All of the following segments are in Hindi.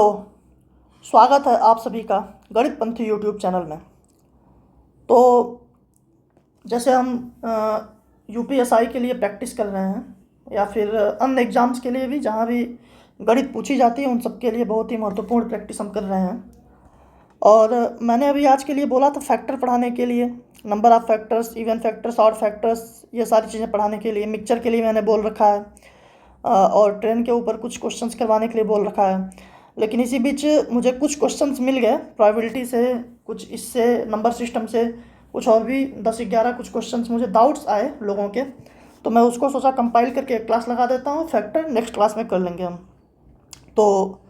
तो स्वागत है आप सभी का गणित पंथी यूट्यूब चैनल में। तो जैसे हम यूपीएसआई के लिए प्रैक्टिस कर रहे हैं या फिर अन्य एग्ज़ाम्स के लिए भी जहाँ भी गणित पूछी जाती है उन सब के लिए बहुत ही महत्वपूर्ण प्रैक्टिस हम कर रहे हैं। और मैंने अभी आज के लिए बोला था फैक्टर पढ़ाने के लिए, number of factors, even factors, odd factors, ये सारी चीज़ें पढ़ाने के लिए। मिक्सचर के लिए मैंने बोल रखा है और ट्रेन के ऊपर कुछ क्वेश्चंस करवाने के लिए बोल रखा है। लेकिन इसी बीच मुझे कुछ क्वेश्चंस मिल गए प्रोबेबिलिटी से, कुछ इससे नंबर सिस्टम से, कुछ और भी 10-11 कुछ क्वेश्चंस मुझे डाउट्स आए लोगों के। तो मैं उसको सोचा कंपाइल करके एक क्लास लगा देता हूँ। फैक्टर नेक्स्ट क्लास में कर लेंगे हम। तो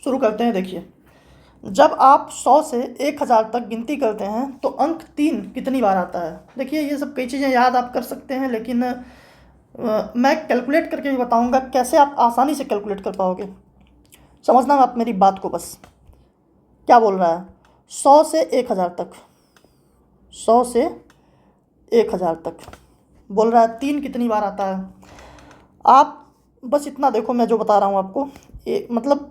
शुरू करते हैं। देखिए, जब आप 100 से 1000 तक गिनती करते हैं तो अंक 3 कितनी बार आता है। देखिए, ये सब कई चीज़ें याद आप कर सकते हैं, लेकिन मैं कैलकुलेट करके भी बताऊंगा कैसे आप आसानी से कैलकुलेट कर पाओगे। समझना आप मेरी बात को बस। क्या बोल रहा है? 100 से 1000 तक, 100 से 1000 तक बोल रहा है 3 कितनी बार आता है। आप बस इतना देखो, मैं जो बता रहा हूँ आपको, मतलब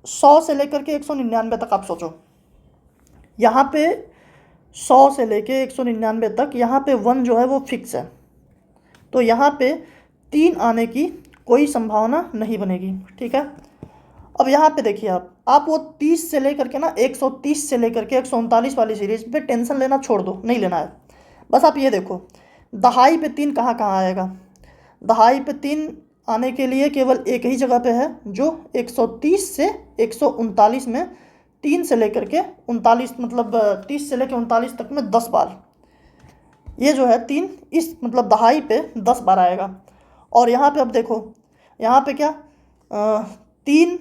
100 से लेकर के 199 तक आप सोचो। यहाँ पे 100 से लेके 199 तक यहाँ पे 1 जो है वो फिक्स है, तो यहाँ पे 3 आने की कोई संभावना नहीं बनेगी। ठीक है। अब यहाँ पे देखिए, आप वो 30 से लेकर के ना 130 से लेकर के 139 वाली सीरीज पे टेंशन लेना छोड़ दो, नहीं लेना है। बस आप ये देखो, दहाई पे 3 कहाँ कहाँ आएगा। दहाई पे 3 आने के लिए केवल एक ही जगह पे है, जो 130 से 139 में 3 से लेकर के 39, मतलब 30 से लेकर 39 तक में 10 बार ये जो है 3 इस मतलब दहाई पे 10 बार आएगा। और यहाँ पे अब देखो, यहाँ पे क्या 3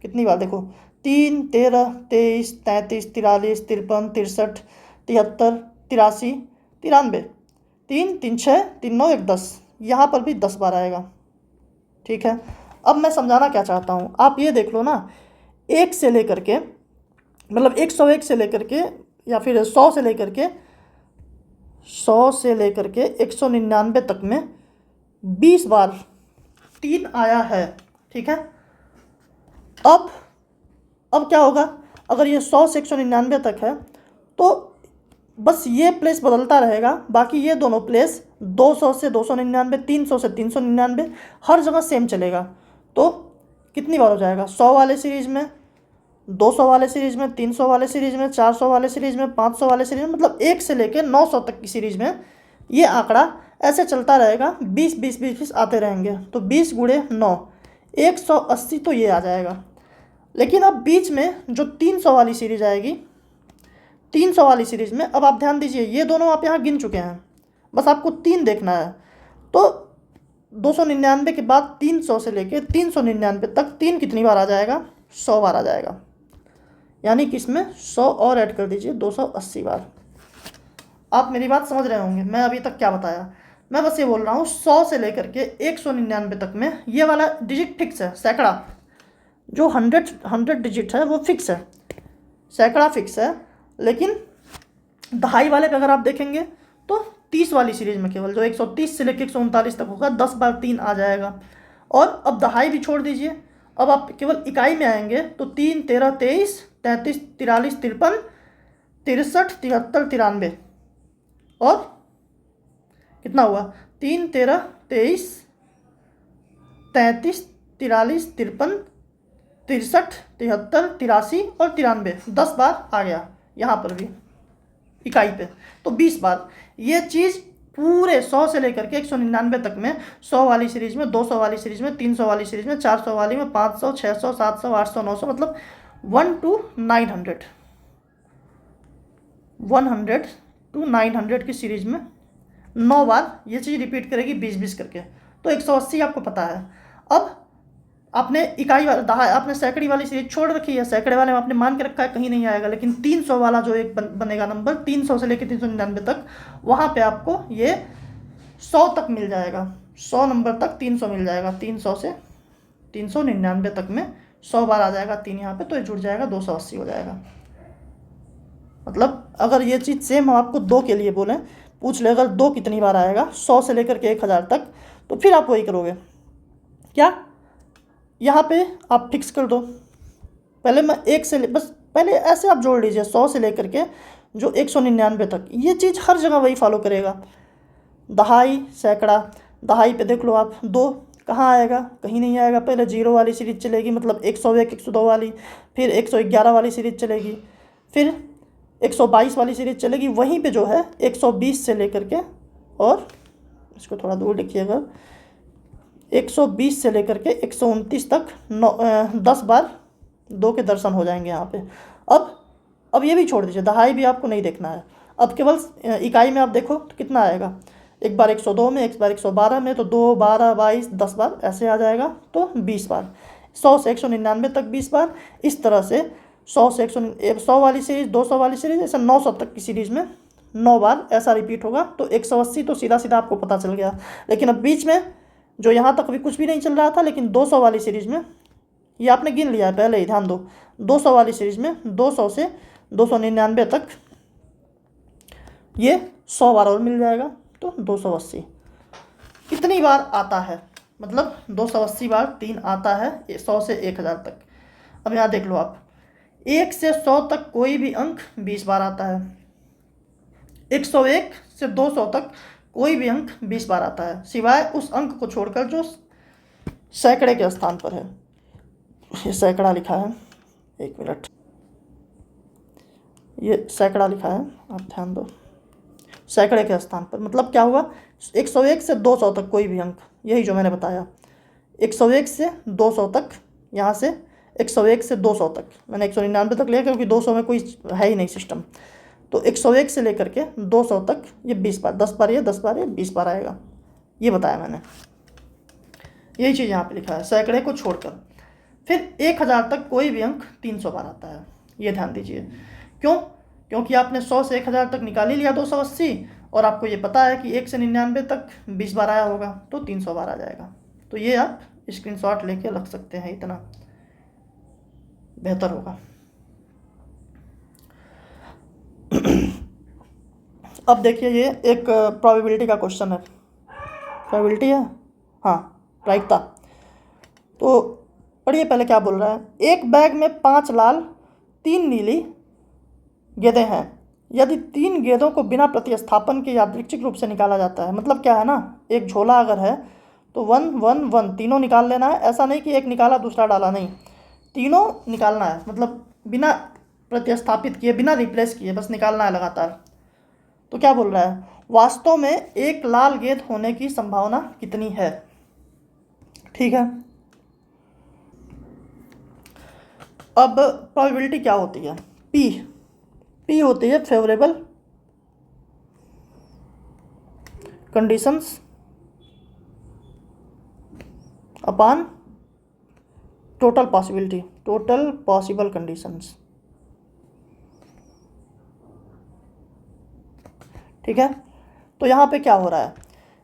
कितनी बार देखो, 3, 13, 23, 33, 43, 53, 63, 73, 83, 93, 3, 3, 6, 3, 9, 1, 10, यहाँ पर भी 10 बार आएगा। ठीक है। अब मैं समझाना क्या चाहता हूँ, आप ये देख लो ना, 1 से लेकर के मतलब 101 से लेकर के या फिर 100 से लेकर के 199 तक में 20 बार 3 आया है। ठीक है। अब क्या होगा, अगर ये 100 से 199 तक है तो बस ये प्लेस बदलता रहेगा, बाकी ये दोनों प्लेस 200 से 299, 300 से 399 हर जगह सेम चलेगा। तो कितनी बार हो जाएगा, 100 वाले सीरीज़ में, 200 वाले सीरीज़ में, 300 वाले सीरीज़ में, 400 वाले सीरीज़ में, 500 वाले सीरीज़ में, मतलब 1 से लेकर 900 तक की सीरीज़ में ये आंकड़ा ऐसे चलता रहेगा। 20 20 20 20 आते रहेंगे, तो 20 गुणे 9, 180 तो ये आ जाएगा। लेकिन अब बीच में जो 300 वाली सीरीज आएगी, 300 वाली सीरीज में अब आप ध्यान दीजिए, ये दोनों आप यहाँ गिन चुके हैं, बस आपको 3 देखना है। तो 299 के बाद 300 से लेके 399 तक 3 कितनी बार आ जाएगा, 100 बार आ जाएगा। यानी कि इसमें 100 और ऐड कर दीजिए, 280 बार। आप मेरी बात समझ रहे होंगे मैं अभी तक क्या बताया। मैं बस ये बोल रहा हूँ 100 से लेकर के 199 तक में ये वाला डिजिट फिक्स है, सैकड़ा जो 100 डिजिट है वो फिक्स है, सैकड़ा फिक्स है। लेकिन दहाई वाले पे अगर आप देखेंगे तो 30 वाली सीरीज में केवल जो 130 से लेकर 139 तक होगा 10 बार 3 आ जाएगा। और अब दहाई भी छोड़ दीजिए, अब आप केवल इकाई में आएंगे तो 3, 13, 23, 33, 43, 53, 63, 73, 93 और कितना हुआ, 3, 13, 23, 33, 43, 53, 63, 73, 83 और 93, 10 बार आ गया यहाँ पर भी इकाई पे, तो 20 बार। ये चीज़ पूरे 100 से लेकर के 199 तक में 100 वाली सीरीज में, 200 वाली सीरीज में, 300 वाली सीरीज में, 400 वाली में, 500, 600, 700, 800, 900, मतलब 1 to 900, 100 to 900 की सीरीज में 9 बार ये चीज़ रिपीट करेगी 20-20 करके, तो 180 आपको पता है। अब आपने इकाई वाला आपने सैकड़ी वाली सीरीज छोड़ रखी है, सैकड़े वाले में आपने मान के रखा है कहीं नहीं आएगा, लेकिन 300 वाला जो एक बनेगा नंबर, 300 से लेकर 399 तक, वहाँ पे आपको ये 100 तक मिल जाएगा, 100 नंबर तक 300 मिल जाएगा। 300 से 399 तक में 100 बार आ जाएगा 3 यहाँ पे, तो ये जुड़ जाएगा 280 हो जाएगा। मतलब अगर ये चीज़ सेम हम आपको 2 के लिए बोलें, पूछ ले अगर 2 कितनी बार आएगा 100 से लेकर के 1000 तक, तो फिर आप वही करोगे क्या, यहाँ पे आप फिक्स कर दो पहले मैं एक से बस पहले ऐसे आप जोड़ लीजिए 100 से लेकर के जो 199 तक, ये चीज़ हर जगह वही फॉलो करेगा। दहाई, सैकड़ा, दहाई पे देख लो आप, 2 कहाँ आएगा, कहीं नहीं आएगा। पहले 0 वाली सीरीज चलेगी, मतलब 101, 102 वाली, फिर 111 वाली सीरीज चलेगी, फिर 122 वाली सीरीज चलेगी। वहीं पे जो है 120 से लेकर के, और इसको थोड़ा दूर लिखिएगा, 120 से लेकर के 129 तक 10 बार 2 के दर्शन हो जाएंगे यहाँ पे। अब ये भी छोड़ दीजिए, दहाई भी आपको नहीं देखना है। अब केवल इकाई में आप देखो तो कितना आएगा, एक बार 102 में, एक बार 112 में, तो 2, 12, 22, 10 बार ऐसे आ जाएगा, तो 20 बार। 100 से 199 तक 20 बार, इस तरह से 100 से 100 वाली सीरीज, 200 वाली सीरीज, ऐसे 900 तक की सीरीज में 9 बार ऐसा रिपीट होगा। तो 180 तो सीधा सीधा आपको पता चल गया। लेकिन अब बीच में जो यहाँ तक अभी कुछ भी नहीं चल रहा था, लेकिन 200 वाली सीरीज में, ये आपने गिन लिया है पहले ही, ध्यान दो, 200 वाली सीरीज में 200 से 299 तक ये 100 बार और मिल जाएगा, तो 280 कितनी बार आता है, मतलब 280 बार 3 आता है 100 से 1000 तक। अब यहाँ देख लो आप, 1 से 100 तक कोई भी अंक 20 बार आता है, 101 से 200 तक कोई भी अंक 20 बार आता है, सिवाय उस अंक को छोड़कर जो सैकड़े के स्थान पर है। ये सैकड़ा लिखा है, 1 मिनट, ये सैकड़ा लिखा है, आप ध्यान दो, सैकड़े के स्थान पर, मतलब क्या हुआ, 101 से 200 तक कोई भी अंक, यही जो मैंने बताया, 101 से 200 तक, यहाँ से 101 से 200 तक, मैंने 199 तक लिया क्योंकि 200 में कोई है ही नहीं सिस्टम। तो 101 से लेकर के 200 तक ये 20 बार, 10 बार ये, 10 बार ये, 20 बार आएगा, ये बताया मैंने। यही चीज़ यहाँ पे लिखा है, सैकड़े को छोड़कर। फिर 1000 तक कोई भी अंक 300 बार आता है, ये ध्यान दीजिए। क्यों? क्योंकि आपने 100 से 1000 तक निकाल ही लिया 280, और आपको ये पता है कि 1 से 99 तक 20 बार आया होगा, तो 300 बार आ जाएगा। तो ये आप स्क्रीनशॉट लेके रख सकते हैं, इतना बेहतर होगा। अब देखिए, ये एक प्रोबेबिलिटी का क्वेश्चन है, प्रोबेबिलिटी है, हाँ, प्रायिकता। तो पढ़िए पहले क्या बोल रहा है, एक बैग में 5 लाल 3 नीली गेंदें हैं, यदि 3 गेंदों को बिना प्रतिस्थापन के यादृच्छिक रूप से निकाला जाता है। मतलब क्या है ना, एक झोला अगर है तो 1 1 1 तीनों निकाल लेना है, ऐसा नहीं कि एक निकाला दूसरा डाला, नहीं, तीनों निकालना है, मतलब बिना प्रतिस्थापित किए, बिना रिप्लेस किए, बस निकालना है लगातार। तो क्या बोल रहा है, वास्तव में एक लाल गेंद होने की संभावना कितनी है। ठीक है, अब प्रोबेबिलिटी क्या होती है, पी होती है favourable conditions upon total possibility, total possible conditions. ठीक है, तो यहाँ पे क्या हो रहा है,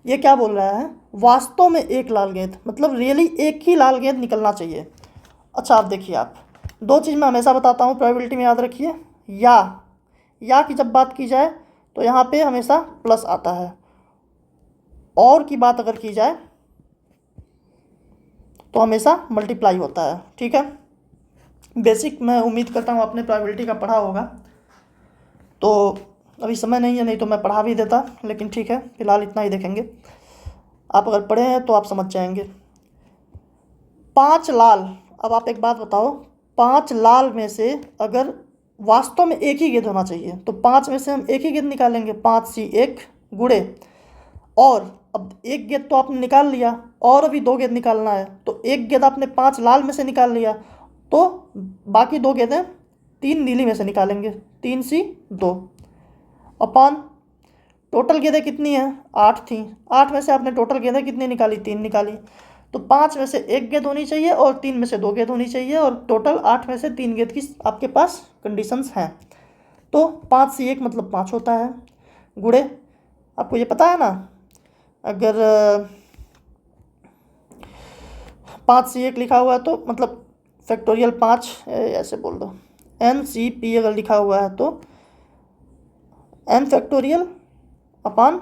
ये क्या बोल रहा है, वास्तव में एक लाल गेंद, मतलब रियली एक ही लाल गेंद निकलना चाहिए। अच्छा, आप देखिए, आप 2 चीज़ मैं हमेशा बताता हूँ प्रोबेबिलिटी में, याद रखिए, या की जब बात की जाए तो यहाँ पे हमेशा प्लस आता है, और की बात अगर की जाए तो हमेशा मल्टीप्लाई होता है। ठीक है, बेसिक मैं उम्मीद करता हूँ आपने प्रोबेबिलिटी का पढ़ा होगा, तो अभी समय नहीं है, नहीं तो मैं पढ़ा भी देता, लेकिन ठीक है, फिलहाल इतना ही देखेंगे। आप अगर पढ़े हैं तो आप समझ जाएंगे। 5 लाल, अब आप एक बात बताओ, 5 लाल में से अगर वास्तव में एक ही गेंद होना चाहिए, तो 5 में से हम एक ही गेंद निकालेंगे, 5 सी 1 गुणे, और अब एक गेंद तो आपने निकाल लिया, और अभी 2 गेंद निकालना है, तो एक गेंद आपने 5 लाल में से निकाल लिया, तो बाकी 2 गेंदें 3 नीली में से निकालेंगे, 3 सी 2 अपॉन टोटल गेंदें कितनी है, 8 थी, 8 में से आपने टोटल गेंदें कितनी निकाली, 3 निकाली, तो 5 में से एक गेंद होनी चाहिए और 3 में से 2 गेंद होनी चाहिए, और टोटल 8 में से 3 गेंद की आपके पास कंडीशंस हैं। तो 5 से 1 मतलब 5 होता है, गुणे, आपको ये पता है ना, अगर 5 से 1 लिखा हुआ है तो मतलब फैक्टोरियल 5 ऐसे बोल दो, NCP अगर लिखा हुआ है तो n factorial upon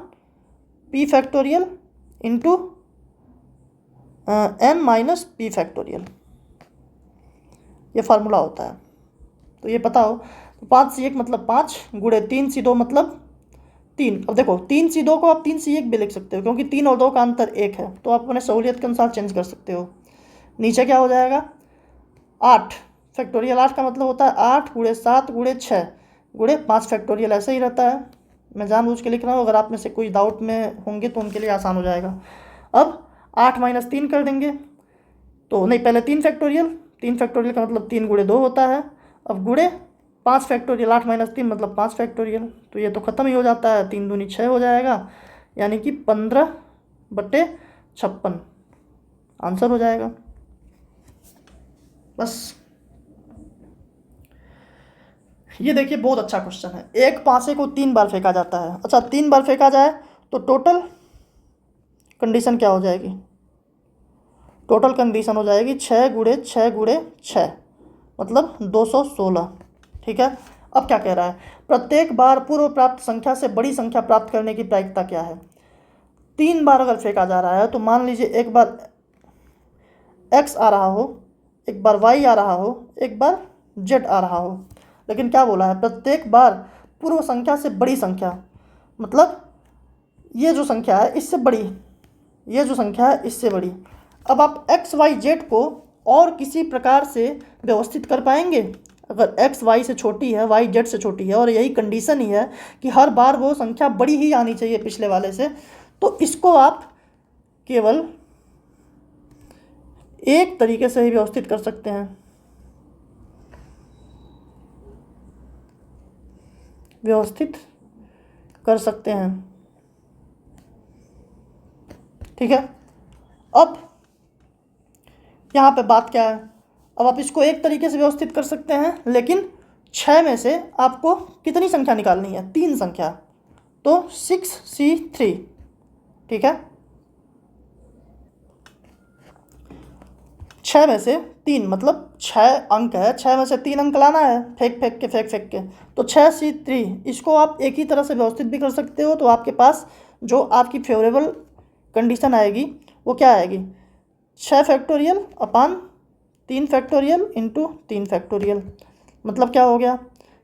p factorial into n minus p factorial. ये फार्मूला होता है, तो ये पता हो। तो 5C1 मतलब 5 गुणे 3C2 मतलब 3। अब देखो 3C2 को आप 3C1 भी लिख सकते हो, क्योंकि 3 और 2 का अंतर 1 है, तो आप अपने सहूलियत के अनुसार चेंज कर सकते हो। नीचे क्या हो जाएगा 8 फैक्टोरियल। 8 का मतलब होता है 8 गुणे 7 गुणे 6 गुणे 5 फैक्टोरियल, ऐसे ही रहता है। मैं जानबूझ के लिख रहा हूँ, अगर आप में से कोई डाउट में होंगे तो उनके लिए आसान हो जाएगा। अब 8 माइनस 3 कर देंगे, तो नहीं, पहले 3 फैक्टोरियल, 3 फैक्टोरियल का मतलब 3 गुणे 2 होता है। अब गुणे 5 फैक्टोरियल, 8 माइनस 3 मतलब 5 फैक्टोरियल, तो ये तो ख़त्म ही हो जाता है, 3 दूनी 6 हो जाएगा, यानी कि 15/56 आंसर हो जाएगा। बस ये देखिए बहुत अच्छा क्वेश्चन है। एक पासे को 3 बार फेंका जाता है। अच्छा 3 बार फेंका जाए तो टोटल कंडीशन क्या हो जाएगी? टोटल कंडीशन हो जाएगी 6 गुणे 6 गुणे 6 मतलब 216। ठीक है। अब क्या कह रहा है, प्रत्येक बार पूर्व प्राप्त संख्या से बड़ी संख्या प्राप्त करने की प्रायिकता क्या है? 3 बार अगर फेंका जा रहा है तो मान लीजिए एक बार x आ रहा हो, एक बार y आ रहा हो, एक बार z आ रहा हो, लेकिन क्या बोला है, प्रत्येक बार पूर्व संख्या से बड़ी संख्या, मतलब ये जो संख्या है इससे बड़ी, ये जो संख्या है इससे बड़ी। अब आप x y z को और किसी प्रकार से व्यवस्थित कर पाएंगे? अगर x y से छोटी है, y z से छोटी है, और यही कंडीशन ही है कि हर बार वो संख्या बड़ी ही आनी चाहिए पिछले वाले से, तो इसको आप केवल एक तरीके से ही व्यवस्थित कर सकते हैं, व्यवस्थित कर सकते हैं। ठीक है। अब यहाँ पे बात क्या है, अब आप इसको एक तरीके से व्यवस्थित कर सकते हैं, लेकिन 6 में से आपको कितनी संख्या निकालनी है? 3 संख्या, तो 6C3। ठीक है, 6 में से 3 मतलब 6 अंक है, 6 में से 3 अंक लाना है, फेंक फेंक के, तो 6C3 इसको आप एक ही तरह से व्यवस्थित भी कर सकते हो। तो आपके पास जो आपकी फेवरेबल कंडीशन आएगी वो क्या आएगी, 6 फैक्टोरियल अपान 3 फैक्टोरियल इंटू 3 फैक्टोरियल, मतलब क्या हो गया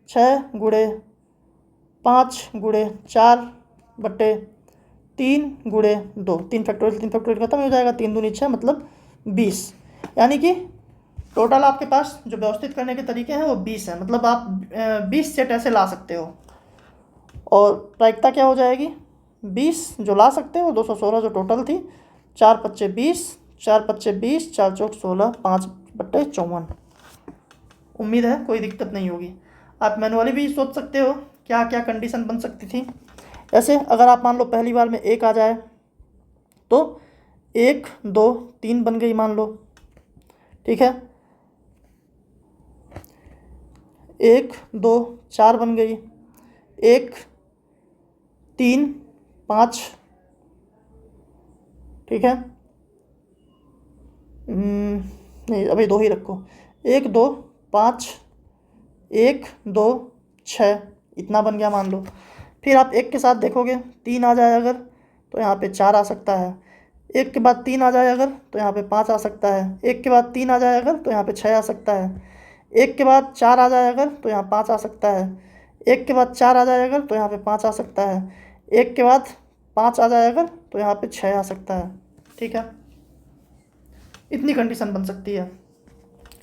6 गुणे 5 गुणे 4 बट्टे 3 गुणे 2, 3 फैक्टोरियल खत्म हो जाएगा, 3 दूनी 6 मतलब 20, यानी कि टोटल आपके पास जो व्यवस्थित करने के तरीके हैं वो 20 है, मतलब आप 20 सेट ऐसे ला सकते हो। और प्रायिकता क्या हो जाएगी, 20 जो ला सकते हो, 216 जो टोटल थी, 4 पच्चे 20, 4 पच्चे 20, 4 चौक 16, 5/54। उम्मीद है कोई दिक्कत नहीं होगी। आप मैनुअली भी सोच सकते हो क्या क्या कंडीशन बन सकती थी। ऐसे अगर आप मान लो पहली बार में 1 आ जाए तो 1 2 3 बन गई मान लो। ठीक है, 1 2 4 बन गई, 1 3 5। ठीक है, नहीं अभी 2 ही रखो, 1 2 5 1 2 6, इतना बन गया मान लो। फिर आप 1 के साथ देखोगे, 3 आ जाए अगर तो यहाँ पे 4 आ सकता है, 1 के बाद 3 आ जाए अगर तो यहाँ पे 5 आ सकता है, 1 के बाद 3 आ जाए अगर तो यहाँ पे 6 आ सकता है, 1 के बाद 4 आ जाए अगर तो यहाँ 5 आ सकता है, 1 के बाद 4 आ जाए अगर तो यहाँ पे 5 आ सकता है, 1 के बाद 5 आ जाए अगर तो यहाँ पे 6 आ सकता है। ठीक है, इतनी कंडीशन बन सकती है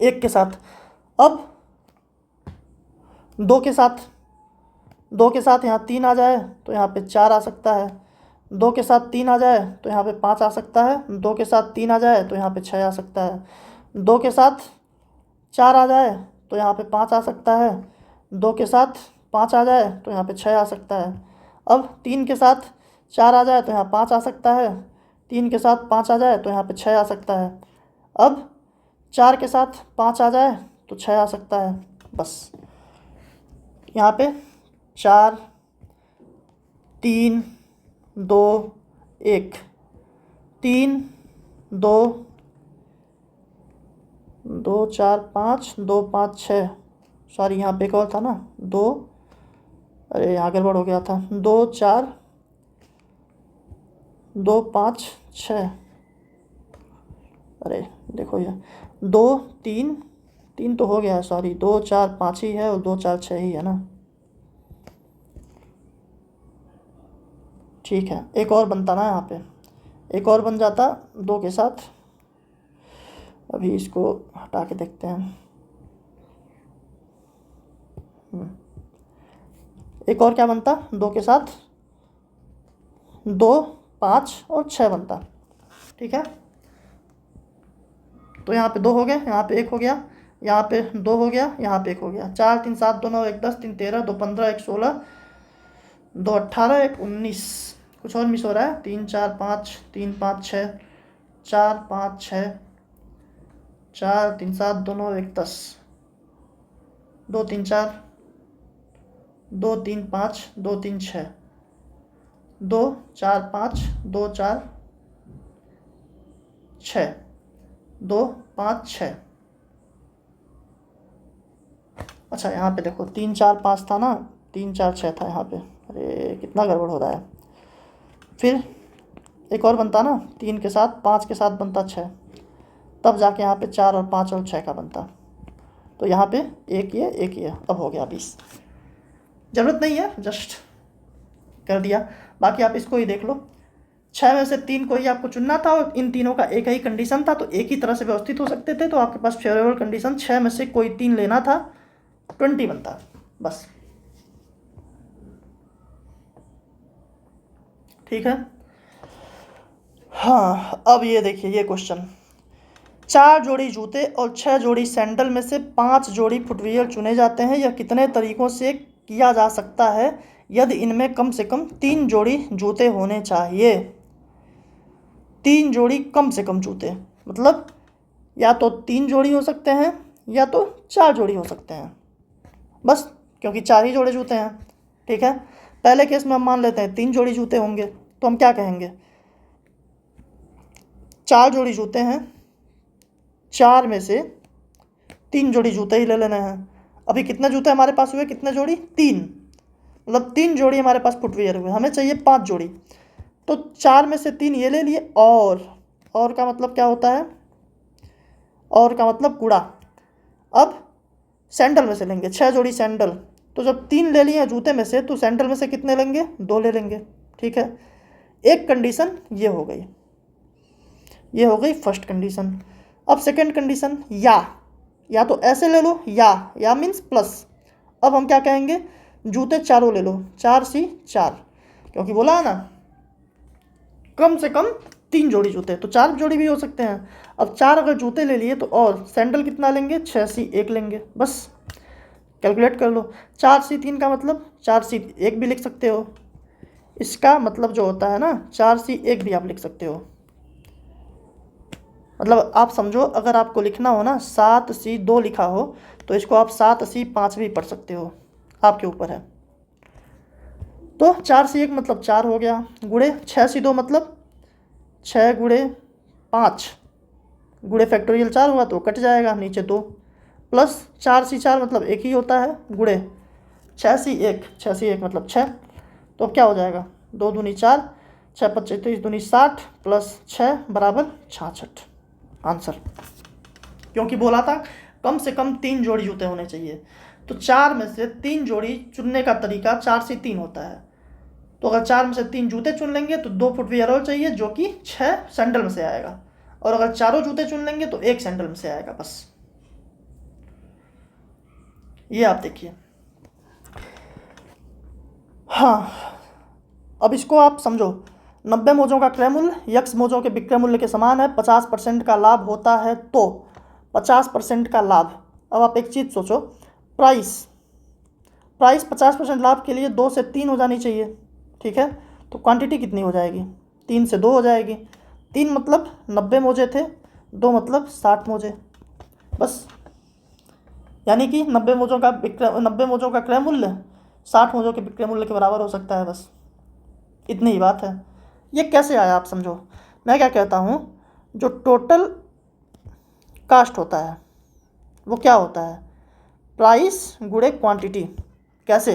1 के साथ। अब 2 के साथ, 2 के साथ यहाँ 3 आ जाए तो यहाँ पे 4 आ सकता है, 2 के साथ 3 आ जाए तो यहाँ पे 5 आ सकता है, 2 के साथ 3 आ जाए तो यहाँ पे 6 आ सकता है, 2 के साथ 4 आ जाए तो यहाँ पे 5 आ सकता है, 2 के साथ 5 आ जाए तो यहाँ पे 6 आ सकता है। अब 3 के साथ 4 आ जाए तो यहाँ 5 आ सकता है, 3 के साथ 5 आ जाए तो यहाँ पे 6 आ सकता है। अब 4 के साथ 5 आ जाए तो 6 आ सकता है। बस यहाँ पे 4 3 2 1, 3 2 2 4 5 2 5 6, सॉरी यहाँ पे एक और था ना 2, अरे यहाँ गड़बड़ हो गया था, 2 4 2 5 6, अरे देखो ये 2 3 3 तो हो गया है, सॉरी, 2 4 5 ही है और 2 4 6 ही है ना। ठीक है, एक और बनता ना यहाँ पे, एक और बन जाता 2 के साथ। अभी इसको हटा के देखते हैं। एक और क्या बनता 2 के साथ, 2 5 और 6 बनता। ठीक है, तो यहाँ पे 2 हो गए, यहाँ पे 1 हो गया, यहाँ पे 2 हो गया, यहाँ पे 1 हो गया। 4 3 7 2 9 1 10 3 13 2 15 1 16 2 18 1 19। कुछ और मिस हो रहा है, 3 4 5 3 5 6 4 5 6 4 3 7 2 9 1 10 2 3 4 2 3 5 2 3 6 2 4 5 2 4 6 2 5 6। अच्छा यहाँ पे देखो 3 4 5 था ना, 3 4 6 था यहाँ पे। अरे कितना गड़बड़ हो रहा है। फिर एक और बनता ना 3 के साथ, 5 के साथ बनता 6, तब जाके यहाँ पे 4 और 5 और 6 का बनता। तो यहाँ पे एक ये अब हो गया 20। ज़रूरत नहीं है, जस्ट कर दिया। बाकी आप इसको ही देख लो, 6 में से 3 को ही आपको चुनना था और इन तीनों का एक ही कंडीशन था, तो एक ही तरह से व्यवस्थित हो सकते थे। तो आपके पास फेवरेबल कंडीशन 6 में से कोई 3 लेना था, 20 बनता बस। ठीक है, हाँ अब ये देखिए ये क्वेश्चन, 4 जोड़ी जूते और 6 जोड़ी सैंडल में से 5 जोड़ी फुटवियर चुने जाते हैं। यह कितने तरीकों से किया जा सकता है यदि इनमें कम से कम 3 जोड़ी जूते होने चाहिए। 3 जोड़ी कम से कम जूते मतलब या तो 3 जोड़ी हो सकते हैं या तो 4 जोड़ी हो सकते हैं बस, क्योंकि 4 ही जोड़े जूते हैं। ठीक है, पहले केस में हम मान लेते हैं 3 जोड़ी जूते होंगे, तो हम क्या कहेंगे, 4 जोड़ी जूते हैं, 4 में से 3 जोड़ी जूते ही ले लेने हैं। अभी कितने जूते हमारे पास हुए, कितने जोड़ी, 3, मतलब 3 जोड़ी हमारे पास फुटवियर हुए, हमें चाहिए 5 जोड़ी। तो 4 में से 3 ये ले लिए, और का मतलब क्या होता है, और का मतलब कूड़ा। अब सैंडल में से लेंगे 6 जोड़ी सैंडल, तो जब 3 ले लिए जूते में से तो सैंडल में से कितने लेंगे, 2 ले लेंगे। ठीक है, एक कंडीशन ये हो गई, ये हो गई फर्स्ट कंडीशन। अब सेकंड कंडीशन, या तो ऐसे ले लो, या मीन्स प्लस। अब हम क्या कहेंगे, जूते चारों ले लो, 4 सी 4, क्योंकि बोला है ना कम से कम 3 जोड़ी जूते, तो 4 जोड़ी भी हो सकते हैं। अब 4 अगर जूते ले लिए तो और सैंडल कितना लेंगे, 6 सी 1 लेंगे बस। कैलकुलेट कर लो, 4 सी 3 का मतलब 4 सी 1 भी लिख सकते हो। इसका मतलब जो होता है ना 4 सी 1 भी आप लिख सकते हो। मतलब आप समझो, अगर आपको लिखना हो ना 7 सी 2 लिखा हो तो इसको आप 7 सी 5 भी पढ़ सकते हो, आपके ऊपर है। तो 4 सी 1 मतलब 4 हो गया, गुणे 6 सी 2 मतलब 6 गुणे 5, गुणे फैक्टोरियल 4 हुआ तो कट जाएगा नीचे 2, प्लस 4 सी 4 मतलब 1 ही होता है, गुणे 6 सी 1, 6 सी 1 मतलब 6। तो अब क्या हो जाएगा, 2 दूनी 4, 6 25 30 दूनी 60 प्लस 6 बराबर 66 आंसर। क्योंकि बोला था कम से कम 3 जोड़ी जूते होने चाहिए, तो 4 में से 3 जोड़ी चुनने का तरीका 4 से 3 होता है। तो अगर 4 में से 3 जूते चुन लेंगे तो 2 फुटवियर और चाहिए, जो कि 6 सैंडल में से आएगा, और अगर चारों जूते चुन लेंगे तो 1 सैंडल में से आएगा बस। ये आप देखिए। हाँ, अब इसको आप समझो, 90 मोजों का क्रय मूल्य x मोजों के विक्रय मूल्य के समान है, 50% का लाभ होता है तो 50% का लाभ। अब आप एक चीज़ सोचो, प्राइस 50% लाभ के लिए 2 से 3 हो जानी चाहिए। ठीक है, तो क्वांटिटी कितनी हो जाएगी, 3 से 2 हो जाएगी। 3 मतलब 90 मोजे थे, 2 मतलब 60 मोजे बस। यानी कि 90 मोजों का क्रय मूल्य 60 मोजों के विक्रय मूल्य के बराबर हो सकता है बस, इतनी ही बात है। ये कैसे आया आप समझो, मैं क्या कहता हूँ, जो टोटल कास्ट होता है वो क्या होता है, प्राइस गुणे क्वांटिटी। कैसे,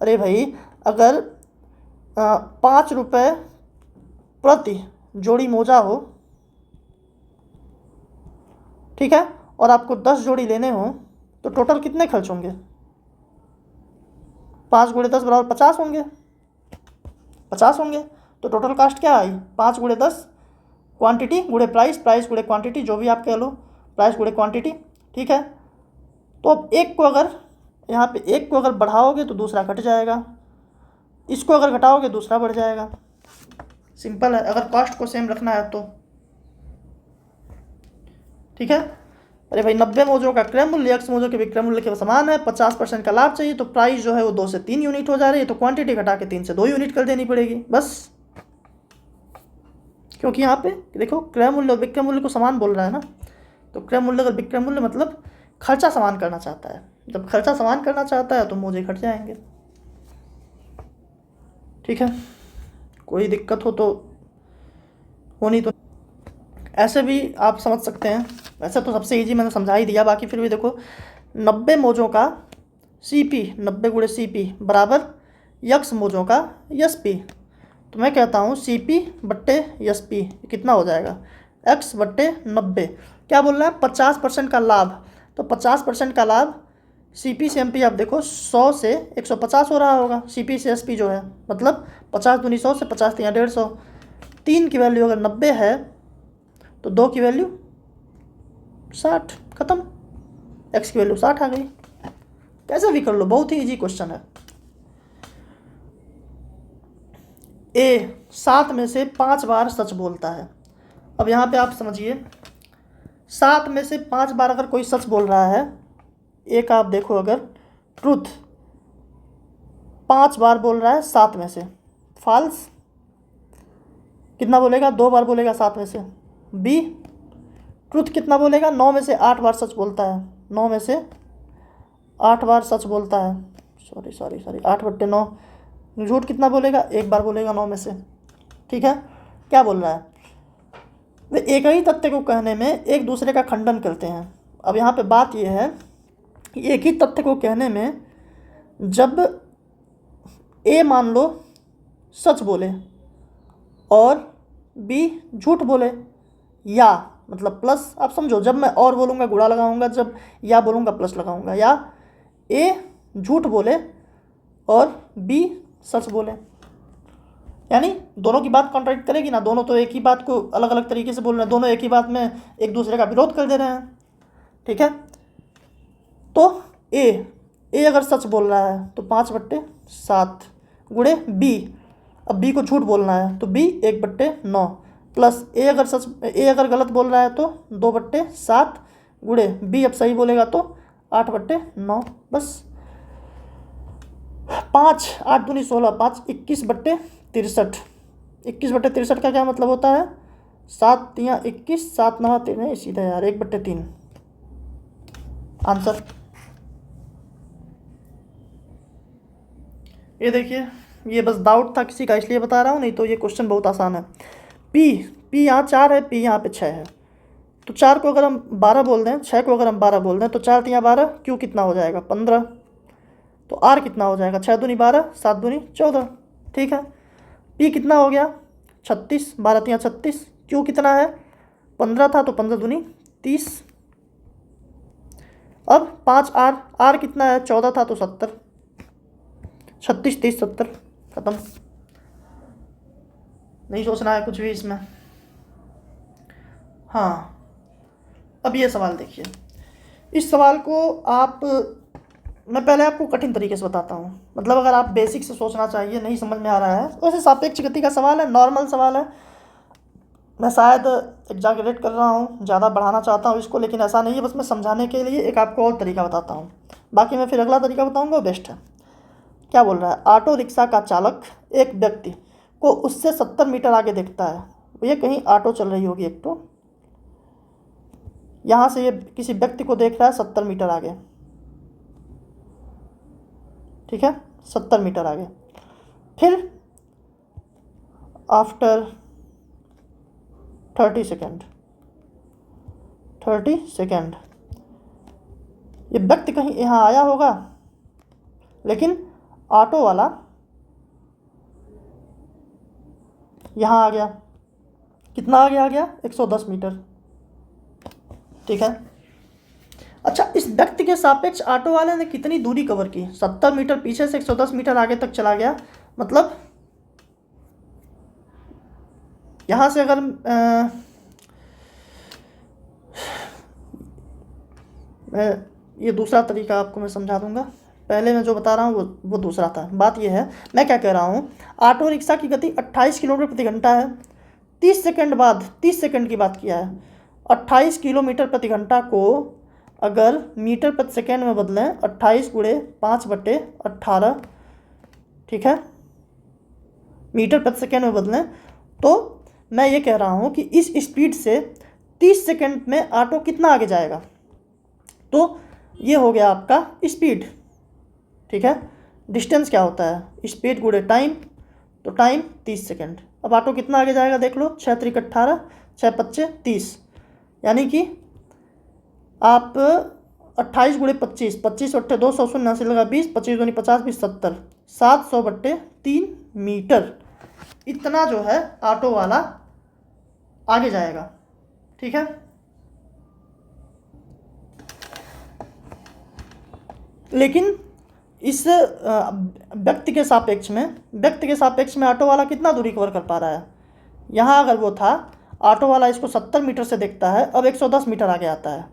अरे भाई अगर 5 रुपये प्रति जोड़ी मोजा हो, ठीक है, और आपको 10 जोड़ी लेने हों तो टोटल कितने खर्च होंगे? 5 × 10 बराबर 50 होंगे, 50 होंगे। तो टोटल कास्ट क्या आई? 5 × 10 क्वांटिटी गुणे प्राइस, प्राइस गुणे क्वांटिटी, जो भी आप कह लो, प्राइस गुणे क्वांटिटी। ठीक है। तो अब एक को अगर यहाँ पे एक को अगर बढ़ाओगे तो दूसरा घट जाएगा, इसको अगर घटाओगे दूसरा बढ़ जाएगा। सिंपल है, अगर कॉस्ट को सेम रखना है तो। ठीक है। अरे भाई 90 मौजों का क्रय मूल्य x मौजों के विक्रय मूल्य के समान है, 50% का लाभ चाहिए, तो प्राइस जो है वो 2 से 3 यूनिट हो जा रही है, तो क्वांटिटी घटा के 3 से 2 यूनिट कर देनी पड़ेगी बस। क्योंकि यहाँ पे देखो क्रय मूल्य और विक्रय मूल्य को समान बोल रहा है ना, तो क्रय मूल्य अगर विक्रय मूल्य मतलब खर्चा समान करना चाहता है, जब खर्चा समान करना चाहता है तो मौजे घट जाएंगे। ठीक है, कोई दिक्कत हो तो होनी तो ऐसे भी आप समझ सकते हैं। वैसे तो सबसे इजी मैंने समझा ही दिया, बाकी फिर भी देखो 90 मौजों का CP 90 × CP बराबर x मौजों का SP। तो मैं कहता हूँ CP/SP कितना हो जाएगा? x/90। क्या बोल रहा है? 50% का लाभ। तो 50% का लाभ CP से MP आप देखो 100 से 150 हो रहा होगा, CP से SP जो है, मतलब 50 दूनी 100 से 50 या 150। 3 की वैल्यू अगर 90 है तो 2 की वैल्यू 60, खत्म। x की वैल्यू 60 आ गई। कैसे भी कर लो, बहुत ही इजी क्वेश्चन है। A 7 में से 5 बार सच बोलता है। अब यहाँ पे आप समझिए, 7 में से 5 बार अगर कोई सच बोल रहा है, एक आप देखो अगर ट्रुथ 5 बार बोल रहा है 7 में से, फॉल्स कितना बोलेगा? 2 बार बोलेगा 7 में से। B ट्रुथ कितना बोलेगा? 9 में से 8 बार सच बोलता है, 9 में से 8 बार सच बोलता है, सॉरी 8/9। झूठ कितना बोलेगा? 1 बार बोलेगा 9 में से। ठीक है। क्या बोल रहा है? वे एक ही तथ्य को कहने में एक दूसरे का खंडन करते हैं। अब यहाँ पे बात यह है कि एक ही तथ्य को कहने में जब A मान लो सच बोले और B झूठ बोले, या मतलब प्लस, आप समझो, जब मैं और बोलूँगा गुणा लगाऊंगा, जब या बोलूँगा प्लस लगाऊंगा, या A झूठ बोले और B सच बोले, यानी दोनों की बात कॉन्ट्रैक्ट करेगी ना, दोनों तो एक ही बात को अलग अलग तरीके से बोल रहे हैं, दोनों एक ही बात में एक दूसरे का विरोध कर दे रहे हैं। ठीक है। तो ए अगर सच बोल रहा है तो 5/7 गुणे B, अब B को झूठ बोलना है तो B 1/9 प्लस ए अगर गलत बोल रहा है तो 2/7 गुणे B अब सही बोलेगा तो 8/9 बस। 5 8 दूनी 16, 5 21/63। 21/63 का क्या मतलब होता है? 7 तियाँ 21, 7 9 3, सीधा यार 1/3 आंसर। ये देखिए, ये बस डाउट था किसी का इसलिए बता रहा हूँ, नहीं तो ये क्वेश्चन बहुत आसान है। P यहाँ 4 है, P यहाँ पे 6 है, तो 4 को अगर हम 12 बोल दें, 6 को अगर हम 12 बोल दें तो 4 तियाँ 12, Q कितना हो जाएगा? 15। तो R कितना हो जाएगा? 6 दूनी 12, 7 दूनी 14। ठीक है। P कितना हो गया? 36, 12 तियाँ 36। Q कितना है? 15 था तो 15 दूनी 30। अब 5R कितना है? 14 था तो 70। 36 30 70, खत्म। नहीं सोचना है कुछ भी इसमें। हाँ, अब ये सवाल देखिए, इस सवाल को मैं पहले आपको कठिन तरीके से बताता हूँ, मतलब अगर आप बेसिक से सोचना चाहिए, नहीं समझ में आ रहा है, वैसे सापेक्ष गति का सवाल है, नॉर्मल सवाल है, मैं शायद एग्जागरेट कर रहा हूँ, ज़्यादा बढ़ाना चाहता हूँ इसको, लेकिन ऐसा नहीं है, बस मैं समझाने के लिए एक आपको और तरीका बताता हूँ, बाकी मैं फिर अगला तरीका बताऊँगा वो बेस्ट है। क्या बोल रहा है? ऑटो रिक्शा का चालक एक व्यक्ति को उससे 70 मीटर आगे देखता है। ये कहीं ऑटो चल रही होगी एक, तो यहाँ से ये किसी व्यक्ति को देख रहा है 70 मीटर आगे। ठीक है, 70 मीटर आगे। फिर आफ्टर 30 सेकेंड ये व्यक्ति कहीं यहाँ आया होगा, लेकिन ऑटो वाला यहाँ आ गया। कितना आगे आ गया? 110 मीटर। ठीक है। अच्छा, इस व्यक्ति के सापेक्ष ऑटो वाले ने कितनी दूरी कवर की? 70 मीटर पीछे से 110 मीटर आगे तक चला गया। मतलब यहाँ से अगर ये दूसरा तरीका आपको मैं समझा दूंगा, पहले मैं जो बता रहा हूँ वो दूसरा था। बात ये है, मैं क्या कह रहा हूँ, ऑटो रिक्शा की गति 28 किलोमीटर प्रति घंटा है। 30 सेकंड बाद, 30 सेकंड की बात किया है, 28 किलोमीटर प्रति घंटा को अगर मीटर प्रति सेकंड में बदलें, 28 गुणे 5/18, ठीक है, मीटर प्रति सेकंड में बदलें, तो मैं ये कह रहा हूँ कि इस स्पीड से 30 सेकंड में ऑटो कितना आगे जाएगा। तो ये हो गया आपका स्पीड, ठीक है। डिस्टेंस क्या होता है? स्पीड गुणे टाइम, तो टाइम 30 सेकंड। अब ऑटो कितना आगे जाएगा देख लो, 6 त्रिक 18, 6 पच्चे 30, यानी कि आप 28 गुणे 25, 25 बट्टे 200, 80 लगा 20, 25 दूनी 50, 20 70, 700/3 मीटर, इतना जो है ऑटो वाला आगे जाएगा, ठीक है। लेकिन इस व्यक्ति के सापेक्ष में ऑटो वाला कितना दूरी कवर कर पा रहा है? यहाँ अगर वो था, ऑटो वाला इसको 70 मीटर से देखता है, अब 110 मीटर आगे आता है,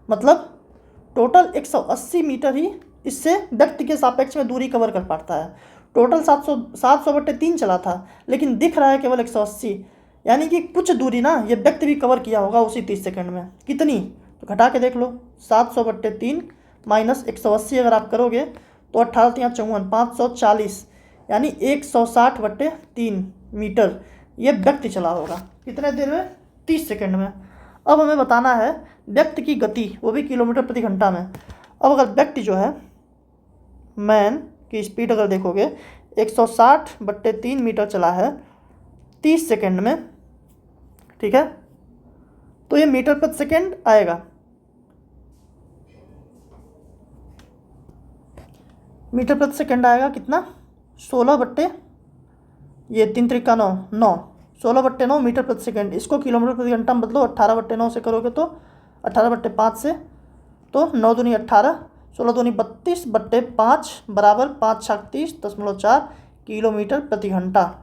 मतलब टोटल 180 मीटर ही इससे व्यक्ति के सापेक्ष में दूरी कवर कर पाता है। टोटल 700/3 चला था, लेकिन दिख रहा है केवल 180, यानी कि कुछ दूरी ना ये व्यक्ति भी कवर किया होगा उसी 30 सेकंड में। कितनी? तो घटा के देख लो, 700/3 माइनस 180 अगर आप करोगे तो 18 × 54, 540, यानी 160/3 मीटर ये व्यक्ति चला होगा। कितने देर में? 30 सेकंड में। अब हमें बताना है व्यक्ति की गति, वो भी किलोमीटर प्रति घंटा में। अब अगर व्यक्ति जो है, मैन की स्पीड अगर देखोगे 160/3 मीटर चला है 30 सेकंड में, ठीक है, तो ये मीटर प्रति सेकंड आएगा। मीटर प्रति सेकंड आएगा कितना? 16 ये 3 त्रिका 9, 16/9 मीटर प्रति सेकंड। इसको किलोमीटर प्रति घंटा में बदलो, 18/9 से करोगे तो 18/5 से, तो 9 दूनी 18, 16 दूनी 32/5 बराबर 536.4 किलोमीटर प्रति घंटा।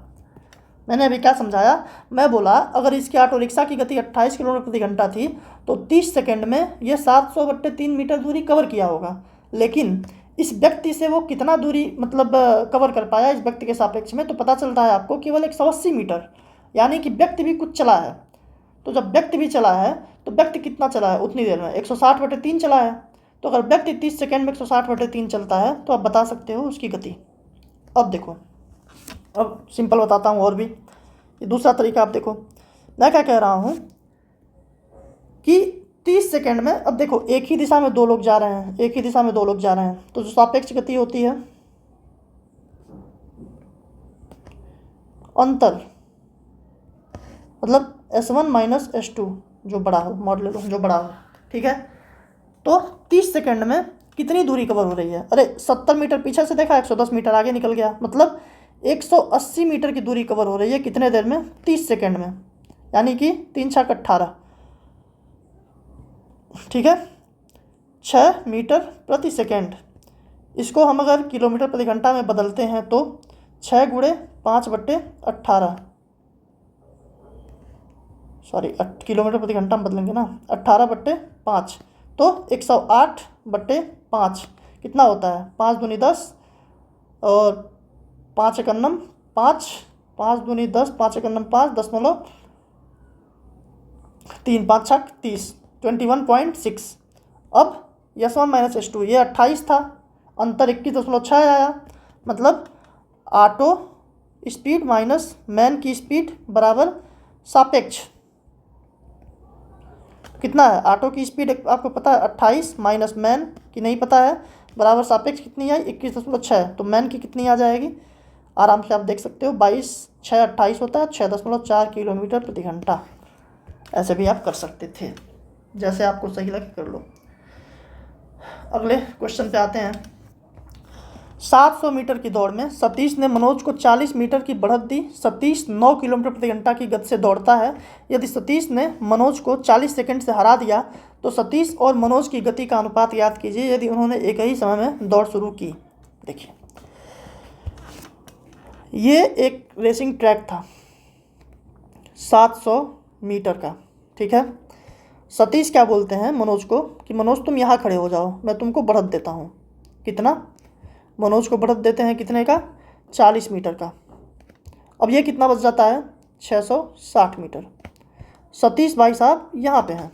मैंने अभी क्या समझाया? मैं बोला अगर इसकी ऑटो रिक्शा की गति 28 किलोमीटर प्रति घंटा थी तो 30 सेकंड में ये 700/3 मीटर दूरी कवर किया होगा। लेकिन इस व्यक्ति से वो कितना दूरी मतलब कवर कर पाया इस व्यक्ति के सापेक्ष में, तो पता चलता है आपको केवल 180 मीटर, यानी कि व्यक्ति भी कुछ चला है। तो जब व्यक्ति भी चला है तो व्यक्ति कितना चला है उतनी देर में? 160/3 चला है। तो अगर व्यक्ति 30 सेकंड में 160/3 चलता है तो आप बता सकते हो उसकी गति। अब देखो, अब सिंपल बताता हूँ और भी, ये दूसरा तरीका आप देखो। मैं क्या कह रहा हूँ कि 30 सेकंड में, अब देखो एक ही दिशा में दो लोग जा रहे हैं, तो जो सापेक्ष गति होती है, अंतर, मतलब S1 माइनस S2 जो बड़ा हो, मॉडल जो बड़ा हो, ठीक है। तो 30 सेकंड में कितनी दूरी कवर हो रही है? अरे 70 मीटर पीछे से देखा, 110 मीटर आगे निकल गया, मतलब 180 मीटर की दूरी कवर हो रही है कितने देर में? 30 सेकंड में, यानी कि 3 × 18, ठीक है, 6 मीटर प्रति सेकंड। इसको हम अगर किलोमीटर प्रति घंटा में बदलते हैं तो 6 गुणे 5/18, सॉरी किलोमीटर प्रति घंटा में बदलेंगे ना, 18/5, तो 108/5 कितना होता है? 5 दूनी 10 और 5 एकन्नम 5, 5 दूनी 10, 5 एकन्नम 5, 0.3, 5 छक 30, 21.6। अब S1 माइनस S2 ये 28 था, अंतर 21.6 आया, मतलब ऑटो स्पीड माइनस मैन की स्पीड बराबर सापेक्ष। कितना है ऑटो की स्पीड? आपको पता है 28 माइनस मैन की नहीं पता है, बराबर सापेक्ष कितनी आई? 21.6। तो मैन की कितनी आ जाएगी? आराम से आप देख सकते हो, 22 6 28 होता है, 6.4 किलोमीटर प्रति घंटा। ऐसे भी आप कर सकते थे, जैसे आपको सही लगे कर लो। अगले क्वेश्चन पे आते हैं। 700 मीटर की दौड़ में सतीश ने मनोज को 40 मीटर की बढ़त दी। सतीश 9 किलोमीटर प्रति घंटा की गति से दौड़ता है। यदि सतीश ने मनोज को 40 सेकंड से हरा दिया तो सतीश और मनोज की गति का अनुपात याद कीजिए यदि उन्होंने एक ही समय में दौड़ शुरू की। देखिए, ये एक रेसिंग ट्रैक था 700 मीटर का, ठीक है। सतीश क्या बोलते हैं मनोज को कि मनोज तुम यहाँ खड़े हो जाओ, मैं तुमको बढ़त देता हूँ। कितना? मनोज को बढ़त देते हैं कितने का? 40 मीटर का। अब ये कितना बच जाता है? 660 मीटर। सतीश भाई साहब यहाँ पे हैं,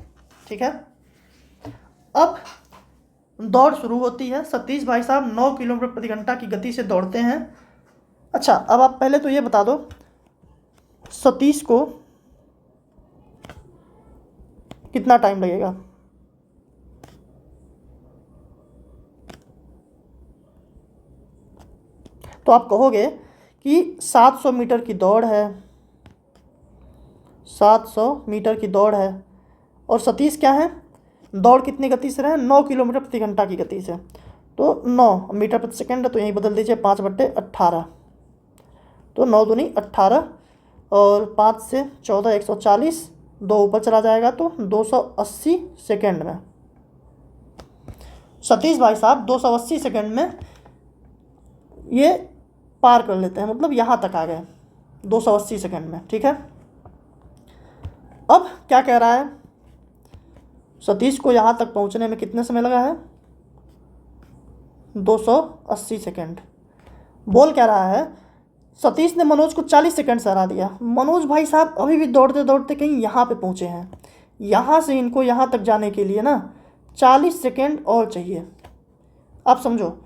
ठीक है। अब दौड़ शुरू होती है। सतीश भाई साहब 9 किलोमीटर प्रति घंटा की गति से दौड़ते हैं। अच्छा, अब आप पहले तो ये बता दो सतीश को कितना टाइम लगेगा? तो आप कहोगे कि 700 मीटर की दौड़ है, 700 मीटर की दौड़ है और सतीश क्या है? दौड़ कितनी गति से रहे? 9 किलोमीटर प्रति घंटा की गति से। तो 9 मीटर प्रति सेकंड है तो यहीं बदल दीजिए 5/18। तो 9 दूनी 18 और 5 से 14 140, 2 ऊपर चला जाएगा तो 280 सेकंड में सतीश भाई साहब 280 सेकंड में ये पार कर लेते हैं, मतलब यहाँ तक आ गए 280 सेकंड में, ठीक है। अब क्या कह रहा है? सतीश को यहाँ तक पहुँचने में कितने समय लगा है? 280 सेकंड। बोल क्या रहा है? सतीश ने मनोज को 40 सेकंड से हरा दिया। मनोज भाई साहब अभी भी दौड़ते दौड़ते कहीं यहाँ पे पहुँचे हैं। यहाँ से इनको यहाँ तक जाने के लिए ना 40 सेकंड और चाहिए। आप समझो,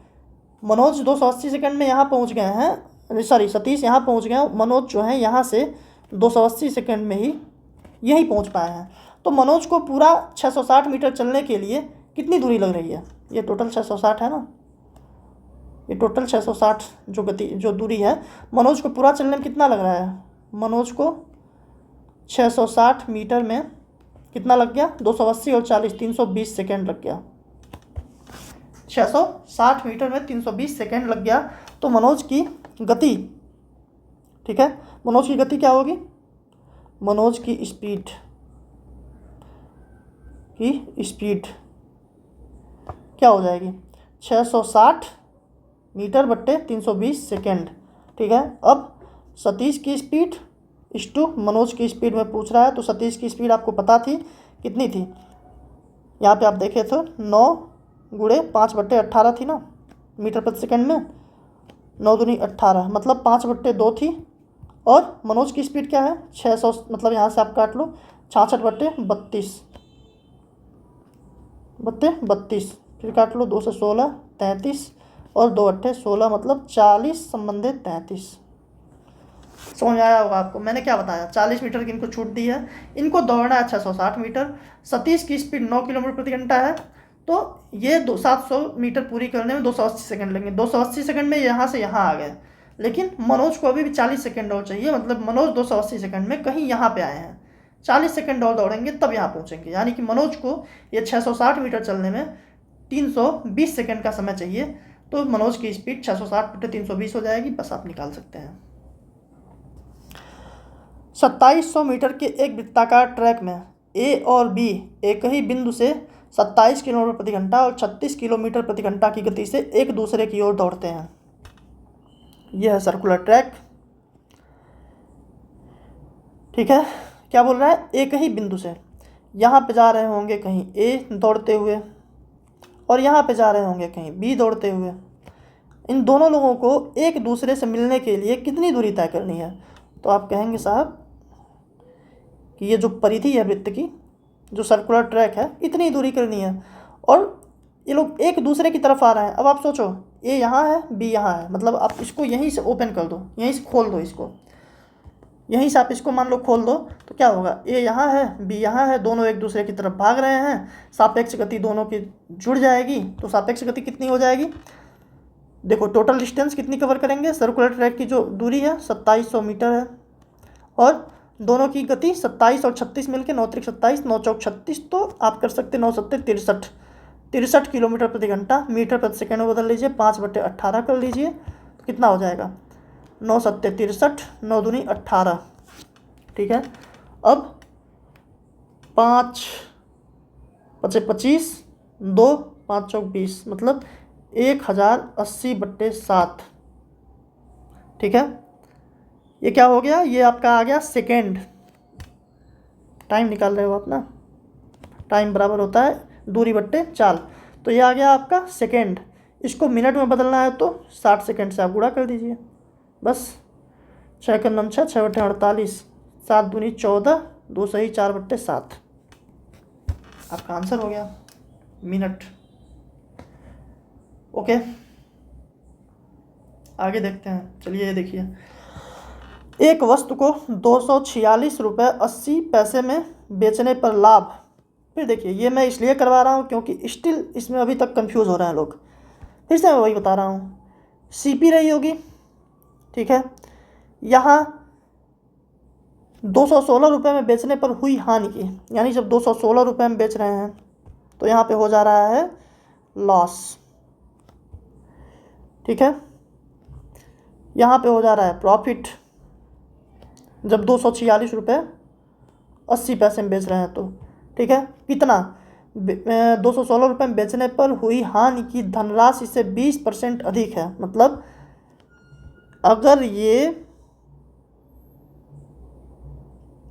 मनोज 280 सेकंड में यहाँ पहुँच गए हैं, सॉरी सतीश यहाँ पहुँच गए हैं, मनोज जो है यहाँ से 280 सेकंड में ही यहीं पहुँच पाए हैं। तो मनोज को पूरा 660 मीटर चलने के लिए कितनी दूरी लग रही है? ये टोटल 660 है ना, ये टोटल 660 जो दूरी है, मनोज को पूरा चलने में कितना लग रहा है? मनोज को 660 मीटर में कितना लग गया? 280 और 40 320 सेकेंड लग गया। 660 मीटर में 320 सेकेंड लग गया। तो मनोज की गति, ठीक है, मनोज की गति क्या होगी? मनोज की स्पीड क्या हो जाएगी? 660 मीटर बट्टे 320 सेकेंड, ठीक है। अब सतीश की स्पीड इस टू मनोज की स्पीड में पूछ रहा है, तो सतीश की स्पीड आपको पता थी कितनी थी? यहाँ पे आप देखे तो 9 गुणे 5/18 थी ना मीटर प्रति सेकेंड में। 9 दूनी 18 मतलब 5/2 थी। और मनोज की स्पीड क्या है? 600, मतलब यहाँ से आप काट लो 66/32 फिर काट लो 2 से 16 33 और 2 अट्ठे 16 मतलब 40 संबंधित 33। समझ में आया होगा आपको मैंने क्या बताया? 40 मीटर की इनको छूट दी है, इनको दौड़ना है 660 मीटर। सतीश की स्पीड 9 किलोमीटर प्रति घंटा है, तो ये 700 मीटर पूरी करने में 280 सेकंड लेंगे। 280 सेकंड में यहाँ से यहाँ आ गए, लेकिन मनोज को अभी भी 40 सेकंड और चाहिए, मतलब मनोज 280 सेकंड में कहीं यहाँ पे आए हैं। 40 सेकंड और दौड़ेंगे तब यहाँ पहुँचेंगे, यानी कि मनोज को ये 660 मीटर चलने में 320 सेकंड का समय चाहिए। तो मनोज की स्पीड 660/320 हो जाएगी, बस आप निकाल सकते हैं। 2700 मीटर के एक वृत्ताकार ट्रैक में ए और बी एक ही बिंदु से 27 किलोमीटर प्रति घंटा और 36 किलोमीटर प्रति घंटा की गति से एक दूसरे की ओर दौड़ते हैं। यह है सर्कुलर ट्रैक, ठीक है। क्या बोल रहा है? एक ही बिंदु से, यहाँ पे जा रहे होंगे कहीं ए दौड़ते हुए और यहाँ पे जा रहे होंगे कहीं बी दौड़ते हुए। इन दोनों लोगों को एक दूसरे से मिलने के लिए कितनी दूरी तय करनी है? तो आप कहेंगे साहब कि ये जो परिधि है वृत्त की, जो सर्कुलर ट्रैक है, इतनी दूरी करनी है और ये लोग एक दूसरे की तरफ आ रहे हैं। अब आप सोचो, ए यहाँ है, बी यहाँ है, मतलब आप इसको यहीं से ओपन कर दो, यहीं से खोल दो, इसको यहीं से आप इसको मान लो खोल दो, तो क्या होगा? ए यहाँ है, बी यहाँ है, दोनों एक दूसरे की तरफ भाग रहे हैं, सापेक्ष गति दोनों की जुड़ जाएगी। तो सापेक्ष गति कितनी हो जाएगी? देखो टोटल डिस्टेंस कितनी कवर करेंगे? सर्कुलर ट्रैक की जो दूरी है 2700 मीटर है और दोनों की गति 27 और 36 मिलकर 9 त्रिक 27 9 चौक 36, तो आप कर सकते 9 सत्ते 63 63 किलोमीटर प्रति घंटा, मीटर प्रति सेकेंड में बदल लीजिए, 5/18 कर लीजिए तो कितना हो जाएगा, 9 सत्ते 63, 9 दूनी 18। ठीक है, अब 5 पचे 25, 2 5 चौक 20, मतलब 1080/7। ठीक है, ये क्या हो गया, ये आपका आ गया सेकेंड। टाइम निकाल रहे हो आप ना, टाइम बराबर होता है दूरी बट्टे चाल, तो ये आ गया आपका सेकेंड। इसको मिनट में बदलना है तो 60 सेकेंड से आप गुणा कर दीजिए बस। 6 का नम 6, 6/48, 7 दूनी 14, 2 सही 4/7, आपका आंसर हो गया मिनट। ओके, आगे देखते हैं। चलिए ये देखिए, एक वस्तु को 246 रुपये 80 पैसे में बेचने पर लाभ। फिर देखिए, ये मैं इसलिए करवा रहा हूँ क्योंकि स्टिल इसमें अभी तक कंफ्यूज हो रहे हैं लोग। फिर से मैं वही बता रहा हूँ, सीपी रही होगी। ठीक है, यहाँ 216 रुपये में बेचने पर हुई हानि की, यानी जब 216 रुपये में बेच रहे हैं तो यहाँ पे हो जा रहा है लॉस। ठीक है, यहाँ पे हो जा रहा है प्रॉफिट, जब 246 रुपये 80 पैसे में बेच रहे हैं तो। ठीक है, कितना, 216 रुपये में बेचने पर हुई हानि की धनराशि से 20% अधिक है। मतलब अगर ये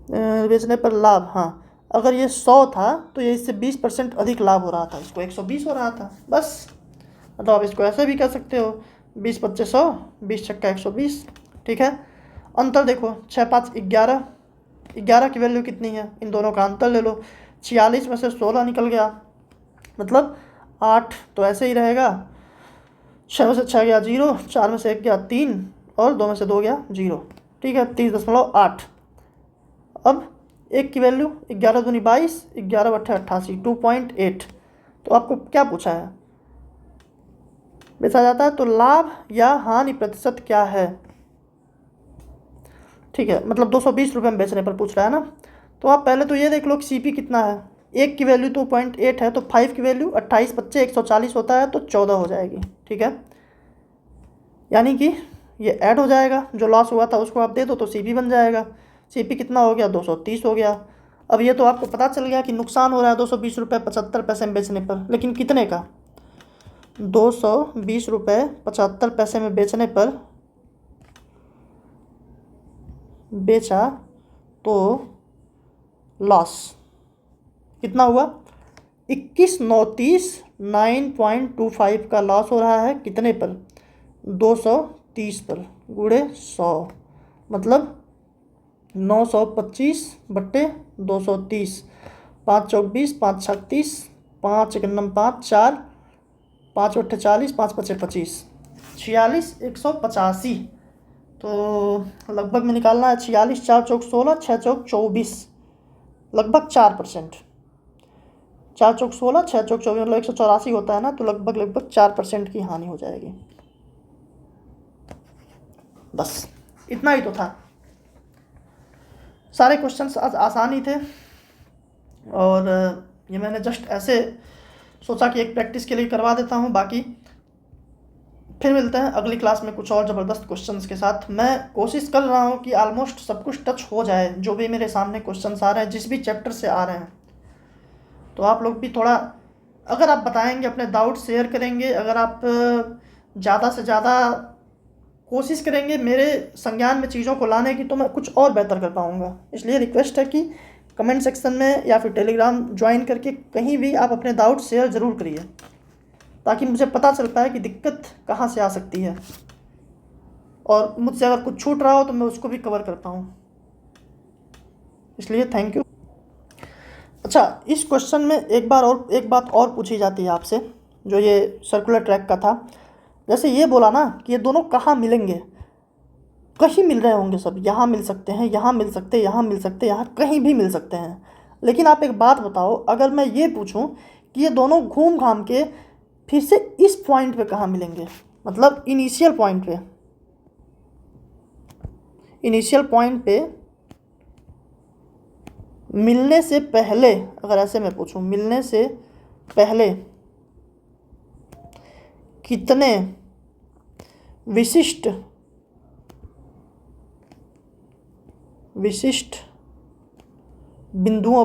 बेचने पर लाभ, हाँ, अगर ये 100 था तो ये इससे 20% अधिक लाभ हो रहा था, इसको 120 हो रहा था बस। मतलब आप इसको ऐसे भी कह सकते हो, 20 पच्चे 100, 20 छक्का 120। ठीक है, अंतर देखो, 6 5 11, 11 की वैल्यू कितनी है, इन दोनों का अंतर ले लो। 46 में से 16 निकल गया, मतलब 8 तो ऐसे ही रहेगा। 6 में से 6 गया 0, 4 में से 1 गया 3, और 2 में से 2 गया 0। ठीक है, 30.8। अब 1 की वैल्यू 11 दूनी 22, 11/88, 2.8। तो आपको क्या पूछा है, बेचा जाता है तो लाभ या हानि प्रतिशत क्या है। ठीक है, मतलब 220 रुपये में बेचने पर पूछ रहा है ना। तो आप पहले तो ये देख लो कि सीपी कितना है। 1 की वैल्यू 2.8 है, तो 5 की वैल्यू 28 बच्चे 140 होता है, तो 14 हो जाएगी। ठीक है, यानी कि ये ऐड हो जाएगा, जो लॉस हुआ था उसको आप दे दो तो सीपी बन जाएगा। सीपी कितना हो गया, 230 हो गया। अब ये तो आपको पता चल गया कि नुकसान हो रहा है 220 रुपये 75 पैसे में बेचने पर, लेकिन कितने का, 220 रुपये 75 पैसे में बेचने पर बेचा तो लॉस कितना हुआ, 21,930 9.25 का लॉस हो रहा है। कितने पर, 230 पर, गुणे 100, मतलब 925/230। 5 चौक 20, 5 छक 30, 5 एकन्नम 5, 4, 5/40, 5 पचे 25, 46 185। तो लगभग में निकालना है 46, 4 चौक 16, 6 चौक 24, लगभग 4%। 4 चौक 16, 6 चौक 24, मतलब 184 होता है ना, तो लगभग 4% की हानि हो जाएगी। बस इतना ही तो था, सारे क्वेश्चंस आज आसान ही थे। और ये मैंने जस्ट ऐसे सोचा कि एक प्रैक्टिस के लिए करवा देता हूँ। बाकी फिर मिलते हैं अगली क्लास में कुछ और ज़बरदस्त क्वेश्चंस के साथ। मैं कोशिश कर रहा हूँ कि ऑलमोस्ट सब कुछ टच हो जाए, जो भी मेरे सामने क्वेश्चंस आ रहे हैं, जिस भी चैप्टर से आ रहे हैं। तो आप लोग भी थोड़ा, अगर आप बताएंगे, अपने डाउट शेयर करेंगे, अगर आप ज़्यादा से ज़्यादा कोशिश करेंगे मेरे संज्ञान में चीज़ों को लाने की, तो मैं कुछ और बेहतर कर पाऊँगा। इसलिए रिक्वेस्ट है कि कमेंट सेक्शन में या फिर टेलीग्राम ज्वाइन करके कहीं भी आप अपने डाउट शेयर ज़रूर करिए, ताकि मुझे पता चल पाए कि दिक्कत कहाँ से आ सकती है, और मुझसे अगर कुछ छूट रहा हो तो मैं उसको भी कवर कर पाऊँ। इसलिए थैंक यू। अच्छा, इस क्वेश्चन में एक बात और पूछी जाती है आपसे, जो ये सर्कुलर ट्रैक का था। जैसे ये बोला ना कि ये दोनों कहाँ मिलेंगे, कहीं मिल रहे होंगे सब, यहाँ मिल सकते हैं, यहाँ मिल सकते हैं, यहाँ मिल सकते हैं, यहाँ कहीं भी मिल सकते हैं। लेकिन आप एक बात बताओ, अगर मैं ये पूछूं कि ये दोनों घूम घाम के फिर से इस पॉइंट पे कहाँ मिलेंगे, मतलब इनिशियल पॉइंट पे मिलने से पहले, अगर ऐसे मैं पूछूं, मिलने से पहले कितने विशिष्ट बिंदुओं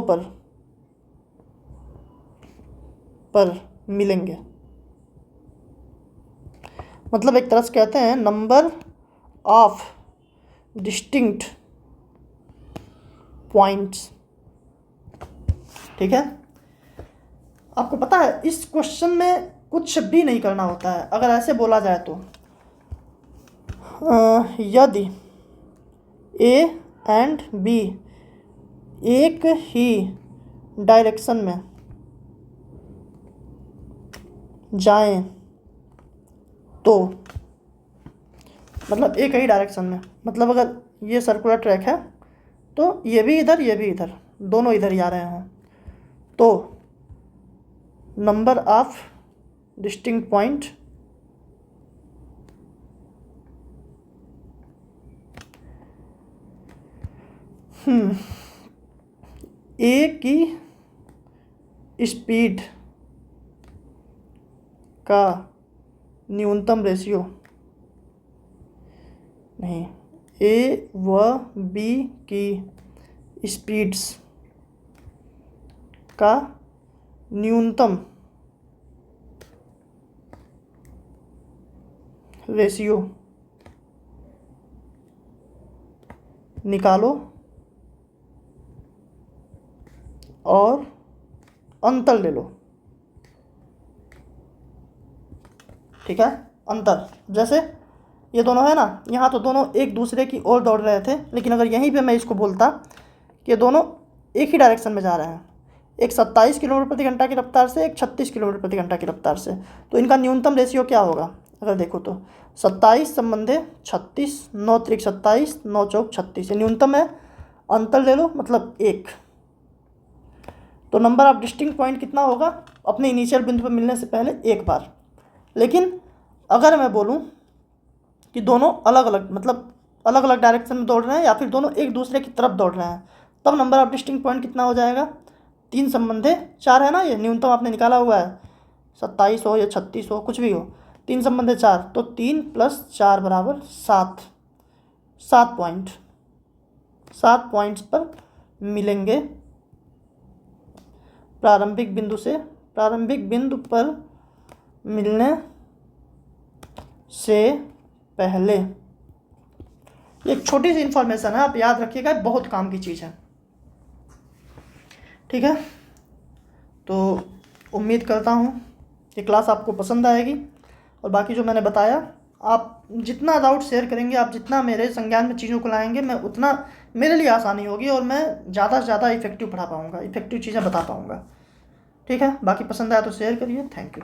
पर मिलेंगे। मतलब एक तरह से कहते हैं नंबर ऑफ डिस्टिंक्ट पॉइंट्स। ठीक है, आपको पता है इस क्वेश्चन में कुछ भी नहीं करना होता है। अगर ऐसे बोला जाए तो यदि ए एंड बी एक ही डायरेक्शन में जाएं तो, मतलब एक ही डायरेक्शन में, मतलब अगर ये सर्कुलर ट्रैक है तो ये भी इधर, दोनों इधर ही आ रहे हों, तो number of distinct point A की स्पीड का न्यूनतम रेशियो नहीं, ए व बी की स्पीड्स का न्यूनतम रेशियो निकालो और अंतर ले लो। ठीक है, अंतर जैसे ये दोनों है ना, यहाँ तो दोनों एक दूसरे की ओर दौड़ रहे थे, लेकिन अगर यहीं पे मैं इसको बोलता कि ये दोनों एक ही डायरेक्शन में जा रहे हैं, एक 27 किलोमीटर प्रति घंटा की रफ्तार से, एक 36 किलोमीटर प्रति घंटा की रफ्तार से, तो इनका न्यूनतम रेशियो क्या होगा? अगर देखो तो 27 संबंधे 36, 9 त्रिक 27, 9 चौक 36, ये न्यूनतम है। अंतर ले लो मतलब 1। तो नंबर ऑफ डिस्टिंक्ट पॉइंट कितना होगा? अपने इनिशियल बिंदु पर मिलने से पहले एक बार। लेकिन अगर मैं बोलूं कि दोनों अलग अलग, मतलब अलग अलग डायरेक्शन में दौड़ रहे हैं या फिर दोनों एक दूसरे की तरफ दौड़ रहे हैं, तब नंबर ऑफ डिस्टिंक्ट पॉइंट कितना हो जाएगा? 3 संबंधे 4 है ना, ये न्यूनतम आपने निकाला हुआ है, 27 हो या 36 हो, कुछ भी हो, 3 संबंधे 4, तो 3 + 4 = 7। 7 पॉइंट, 7 पॉइंट्स पर मिलेंगे प्रारंभिक बिंदु पर मिलने से पहले। ये एक छोटी सी इंफॉर्मेशन है, आप याद रखिएगा, बहुत काम की चीज़ है। ठीक है, तो उम्मीद करता हूँ कि क्लास आपको पसंद आएगी, और बाकी जो मैंने बताया, आप जितना डाउट शेयर करेंगे, आप जितना मेरे संज्ञान में चीज़ों को लाएंगे, मैं उतना मेरे लिए आसानी होगी और मैं ज़्यादा से ज़्यादा इफेक्टिव पढ़ा पाऊँगा, इफेक्टिव चीज़ें बता पाऊँगा। ठीक है, बाकी पसंद आया तो शेयर करिए। Thank you.